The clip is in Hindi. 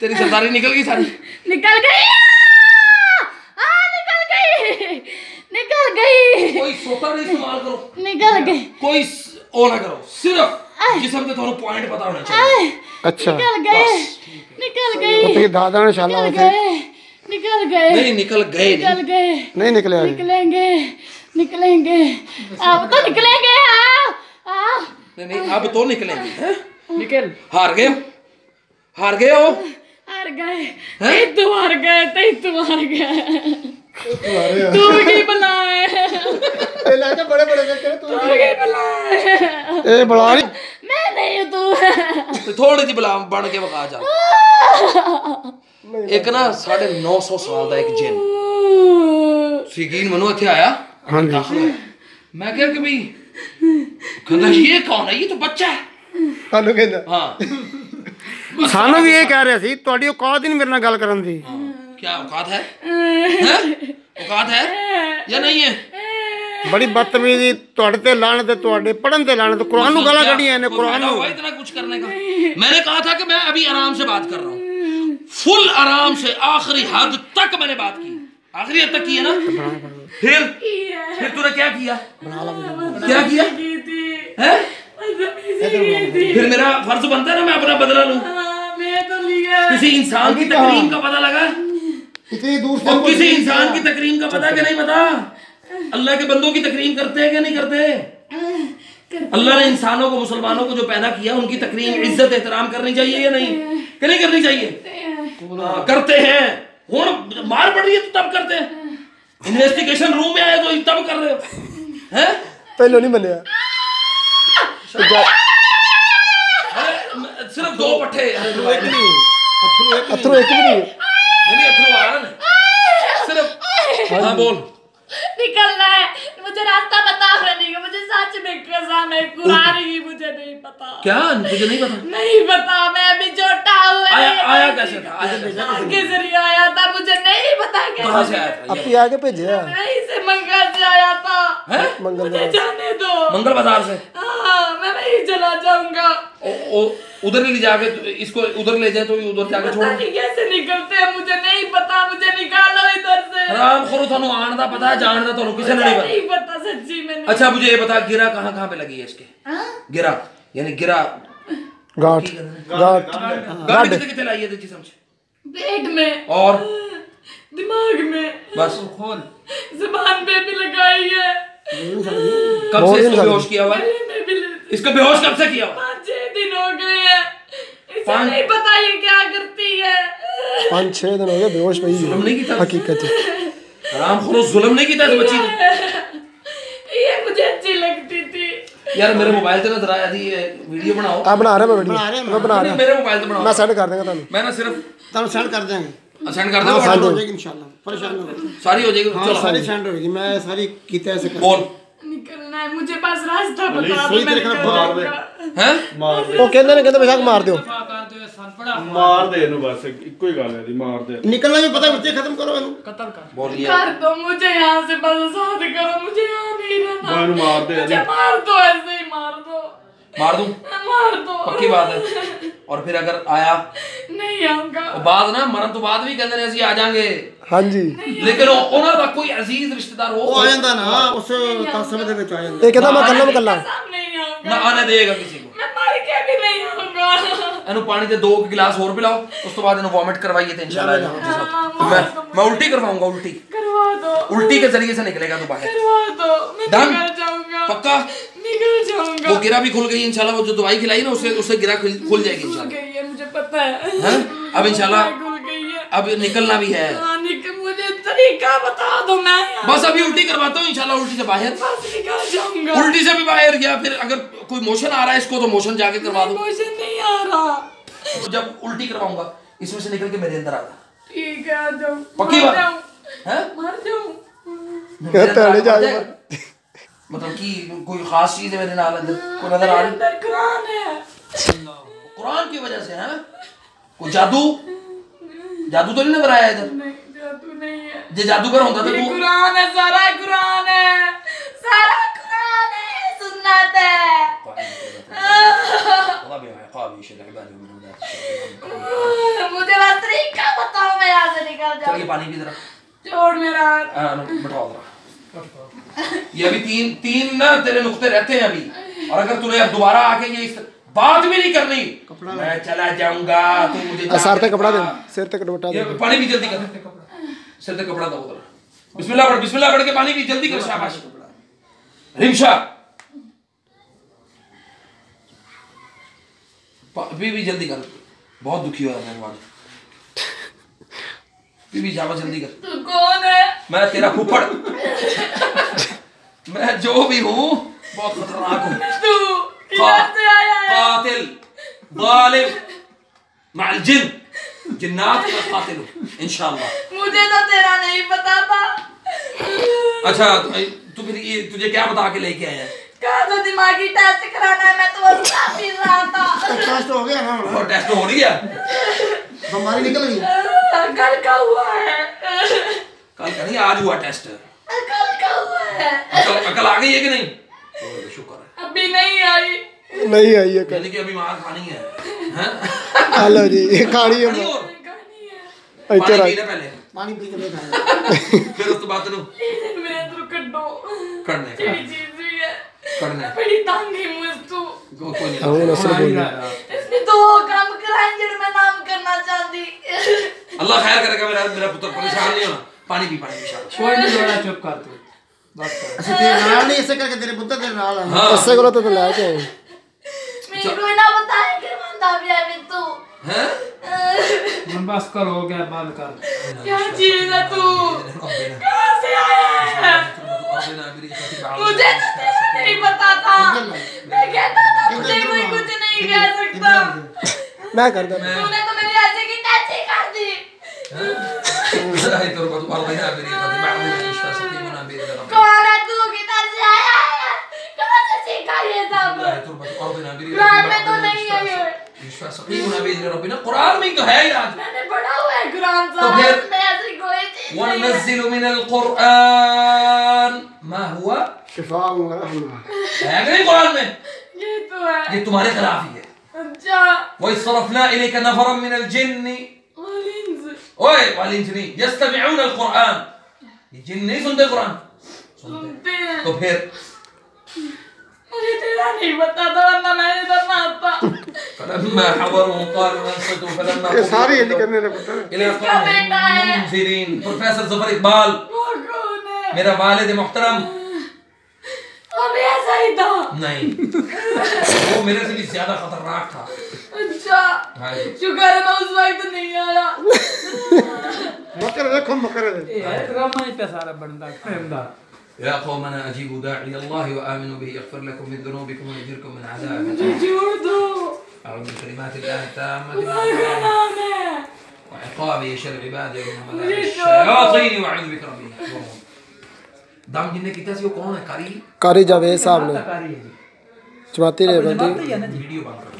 तेरी सरदारी निकल गई सारी। निकल गई, निकल गई, निकल गई। कोई सोता नहीं इस्तेमाल करो, निकल गई। कोई ओ ना करो, सिर्फ जिसम के थोड़ा पॉइंट पता होना चाहिए। अच्छा निकल गए, निकल गई। तो फिर दादा ने शाला निकल गए, निकल गए, नहीं निकल गए, निकल गए, नहीं निकले आगे। निकलेंगे, निकलेंगे, अब तो निकलेंगे। नहीं नहीं अब तो निकलेंगे हैं? निकल। हार गए हो, हार गए हो, हार गए, तू हार गए, तू हार गया। तू की बनाए, बड़े बड़े तू की बनाए। ए बड़ा नहीं, मैं नहीं हूँ, तू। तो थोड़ी जी बला बन के बका जा। एक ना 950 साल का एक जिन यकीन मनो इत्थे आया। हाँ जी मैं क्या कि भाई कहता ये कौन है, ये तो बच्चा है। ਤੁਹਾਨੂੰ ਕਹਿੰਦਾ हाँ ਸਾਨੂੰ ਵੀ ਇਹ ਕਹਿ ਰਿਹਾ ਸੀ ਤੁਹਾਡੀ ਔਕਾਤ ਹੀ ਨਹੀਂ ਮੇਰੇ ਨਾਲ ਗੱਲ ਕਰਨ ਦੀ। क्या औकात है, हैं? औकात है या नहीं है? बड़ी बदतमीजी ਤੁਹਾਡੇ ਤੇ ਲਾਣਤ, ਤੁਹਾਡੇ ਪੜਨ ਤੇ ਲਾਣਤ, कुरान ਨੂੰ गाला ਕੱਢੀਆਂ ਨੇ, कुरान ਨੂੰ। इतना कुछ करने का मैंने कहा था कि मैं अभी आराम से बात कर रहा हूँ, फुल आराम से आखिरी हद तक मैंने बात की, आखिरी हद तक की है ना। फिर तूने क्या किया, क्या किया है? फिर मेरा फर्ज बनता है ना मैं अपना बदला लूं। किसी इंसान की तकरीम का पता लगा, इतनी दूर से और किसी इंसान की तकरीम का पता कि नहीं पता? अल्लाह के बंदों की तकरीम करते हैं कि नहीं करते? अल्लाह ने इंसानों को, मुसलमानों को जो पैदा किया उनकी तकरीम, इज्जत, एहतराम करनी चाहिए या नहीं, कि नहीं करनी चाहिए? करते हैं। हुण मार पड़ रही है तो तब करते हैं, इन्वेस्टिगेशन रूम में आए तो तब कर रहे हो हैं? पहले नहीं मनिया। सिर्फ 2 पट्टे अथरू एक भी नहीं है। नहीं अथरू आ रहा है सिर्फ। हाँ बोल। निकलना है मुझे, रास्ता पता नहीं, मुझे सच में कसम है, कुरान ही मुझे नहीं पता। क्या तुझे नहीं पता? नहीं पता, मैं अभी छोटा हूँ। आया कैसे था? आया कैसे? के जरिए आया था, मुझे नहीं पता कहाँ से आया था? अपी आके भेजा वहीं से मंगल से आया था। हैं? मुझे जाने दो। मंगल बाजार से? हाँ मैं वहीं चला जाऊंगा। उधर ले जाके इसको उधर ले जाए तो उधर जाके छोड़। पता नहीं कैसे निकलते हैं, मुझे नहीं पता, मुझे निकालो इधर से। हराम खोरो, थानू आन दा पता है, जान दा थानू किसी ने नहीं पता। नहीं पता सच्ची में नहीं। अच्छा मुझे ये बता, गिरा कहाँ पे लगी है इसके? गिरा यानी गिरा गाठ गाठ गाठ कितने लाई है जिसम से? पेट में और दिमाग में, बस जुबान पे भी लगाई है। कब से इसको बेहोश किया हुआ है? इसको बेहोश कब से किया हुआ? 5-6 दिन हो गए हैं, इसे नहीं पता ये क्या करती है। 5-6 दिन हो गए बेहोश पई। जुल्म नहीं किया हकीकत हराम खोरो, जुल्म नहीं किया इस बच्ची ने। ये मुझे अच्छी लगती थी। यार मेरे मोबाइल से ना जरा यदि वीडियो बनाओ। आप बना रहे हैं? मैं वीडियो मैं बना रहा हूं, मेरे मोबाइल से बनाओ, मैं सेंड कर देंगे ਤੁਹਾਨੂੰ। मैं ना सिर्फ ਤੁਹਾਨੂੰ सेंड कर देंगे, सेंड कर दो, सेंड हो जाएगी इंशाल्लाह, परेशान मत। सारी हो जाएगी। हां चलो सारी सेंड होगी, मैं सारी कीते ऐसे कर। बोल। निकलना है मुझे, बस रास्ता बता दो। सही मैं तरीके निकल मार दे। जाऊंगा। हैं? ਉਹ ਕਹਿੰਦੇ ਨੇ ਕਹਿੰਦੇ बेशक मार ਦਿਓ, मार दे ਇਹਨੂੰ ਬਸ ਇੱਕੋ ਹੀ ਗੱਲ ਹੈ ਦੀ ਮਾਰ ਦੇ। निकलना भी पता बच्चे खत्म करो ਇਹਨੂੰ। कत्ल कर। बोलिए। कर दो मुझे यहाँ से, बस साथ करो, मुझे यहाँ नहीं रहना। ਇਹਨੂੰ मार दे। मुझे मार दो, ऐसे ही मार दो। मार दूं? मार दो। पक्की बात है। और फिर अगर आया नहीं आऊंगा। बाद ना मरन तो बाद भी कहते हैं ਅਸੀਂ आ जाएंगे। हाँ जी लेकिन ਉਹਨਾਂ ਦਾ ਕੋਈ ਅਜ਼ੀਜ਼ ਰਿਸ਼ਤੇਦਾਰ ਹੋ ਉਹ ਆ ਜਾਂਦਾ ਨਾ ਉਸ ਤਸਮ ਦੇ ਵਿੱਚ ਆ ਜਾਂਦਾ। ਇਹ ਕਹਿੰਦਾ ਮੈਂ ਕੱਲਾ ਕੱਲਾ नहीं आऊंगा। ना आने देगा किसी को। मैं मर के भी नहीं आऊंगा। ਇਹਨੂੰ ਪਾਣੀ ਦੇ 2 गिलास और पिलाओ, ਉਸ ਤੋਂ ਬਾਅਦ ਇਹਨੂੰ वॉमिट करवाइए तो इंशाल्लाह मैं उल्टी करवाऊंगा। उल्टी करवा दो। उल्टी के जरिए से निकलेगा तू बाहर। करवा दो, मैं डन? निकल जाऊंगा। पक्का? निकल जाऊंगा। वो गिरा भी खुल गई इंशाल्लाह, वो जो दवाई खिलाई ना उससे गिरा खुल जाएगी खुल इंशाल्लाह। गई है, मुझे पता है। हैं? अब इंशाल्लाह खुल गई है। अब निकलना भी है। हाँ, मुझे तरीका बता दो, मैं बस अभी उल्टी करवाता हूँ इंशाल्लाह, उल्टी से बाहर। बस निकल जाऊंगा। उल्टी से भी बाहर, या फिर अगर कोई मोशन आ रहा है इसको तो मोशन जाके करवा दो। मुझे नहीं आ रहा। जब उल्टी करवाऊंगा इसमें से निकल के मेरे अंदर आना। ठीक है, आ जाओ। पक्की मर बात? जाऊं। हैं? मर जाऊं। कहता है जा मतलब कि कोई खास चीज है मेरे नाल अंदर को नजर आ रही? अंदर कुरान है। कुरान की वजह से है? कोई जादू जादू तो नहीं नजर आया इधर? नहीं, जादू नहीं है। जे जादूगर होता तो ये तू कुरान है, सारा कुरान है, सारा कुरान है, सुन्नत है। मुझे बस ये पानी की तरफ छोड़ मेरा हाथ। बैठाओ जरा। ये अभी तीन ना तेरे नुक्ते रहते हैं अभी, और अगर तूने अब दोबारा आके ये इस बात भी नहीं करनी, मैं चला जाऊंगा, तू मुझे सर तक कपड़ा दे, सिर तक दुपट्टा दे। ये पानी भी जल्दी कर, सिर तक कपड़ा दो उधर। बिस्मिल्लाह पढ़ के पानी भी जल्दी कर, शाबाश। रिमशा भी जल्दी कर, बहुत दुखी हो रहा है वाली। भी जावा जल्दी कर। तू कौन है? मैं तेरा फूफड़, मैं जो भी हूँ बहुत खतरनाक हूँ। तू किधर से आया है? कातिल जालिम माल जिन, जिन्नात का कातिल हूँ इंशाल्लाह। मुझे तो तेरा नहीं पता था। अच्छा तू फिर ये तुझे क्या बता के लेके आया? कहा तो दिमागी टेस्ट कराना है, मैं तो बस पी रहा था। टेस्ट हो गया ना? और टेस्ट हो गया, बीमारी निकल गई। कल का हुआ है। कल का नहीं, आज हुआ टेस्ट। कल का हुआ है। अकल आ गई है कि नहीं? शुक्र है। अभी नहीं आई। नहीं आई है यानी कि अभी मार खानी है, हैं? हेलो जी, ये खाड़ी है। खानी और? कहानी है। पानी अच्छा पीना पहले, पानी पी के देखा फिर उस बात नु लेकिन मेरे अंदर कड्डो करने का तेरी चीज भी है। करने बड़ी तंग है मुझ तू। कोई नहीं। हूं नसर बोल इसने दो काम कराए जिन मैं नाम करना चाहती। अल्लाह खैर करेगा, मेरा पुत्र परेशान नहीं होना। पानी पी शाबाश। कोई नहीं लोड़ा, चुप कर तू, बस कर। अच्छा तेरे नाल नहीं, ऐसे करके तेरे पुत्र तेरे नाल है। हाँ। ऐसे करो तो लेके आए। मेरे को ना बताए कि मंदा भी है भी तू। हैं? बस कर, हो गया, बंद कर। क्या चीज है तू? कहाँ से आया है? मुझे तो तेरा नहीं पता था। मैं कहता था तुझे कोई कुछ नहीं कह सकता। मैं कर दे। तूने तो मेरी ऐसे की तैसे कर दी। कौन है तू? किधर से आया है? कहाँ से सीखा ये सब? कुरान में तो नहीं है ये। कुरान में तो है ही आज। मैंने पढ़ा हुआ है कुरान तो फिर साहब में ऐसी कोई चीज नहीं है। वनज़्ज़िलु मिनल कुरान मा हुआ शिफा व रहमा। है कि नहीं कुरान में? ये तो है। ये तुम्हारे खिलाफ ही है। अच्छा। वइस्सरफ़ना इलैका नफ़रम मिनल जिन्नि ओए वालिंज नहीं यस्तमिऊन अल कुरान। ये जिन नहीं सुनते कुरान? सुनते हैं। तो फिर मुझे तेरा नहीं पता था, वरना मैं इधर ना आता। फलम्मा हज़रू क़ालू अंसितू फलम्मा ये सारी हिंदी करने रे पुत्र। इला इसका बेटा है। मुनज़िरीन। प्रोफेसर ज़फ़र इकबाल वो कौन है? मेरा वालिद मोहतरम। अभी ऐसा ही था। नहीं वो मेरे से भी ज्यादा खतरनाक था। अच्छा हाँ जी। शुक्र है मैं उस वक्त नहीं आया। मकर देखो मकर दे। ये है ड्रामा ही पे सारा बनता है। या कौमना अजीबू दाई अल्लाह व आमिनू बिही यग़फिर लकुम मिन ज़ुनूबिकुम व युजिरकुम मिन अज़ाब। छोड़ दो। अऊज़ु बिकलिमातिल्लाहि ताम्मति खुदा का नाम है। व इक़ाबि शर्रि इबादिही व मदारि शयातीन व अऊज़ु बिका रब्बिन। दम जिन्ने कीता सी वो कौन है? कारी कारी जावेद साहब ने कारी है जी। चबाती रे बंदी। जमाती है ना जी। वीडियो बंद कर।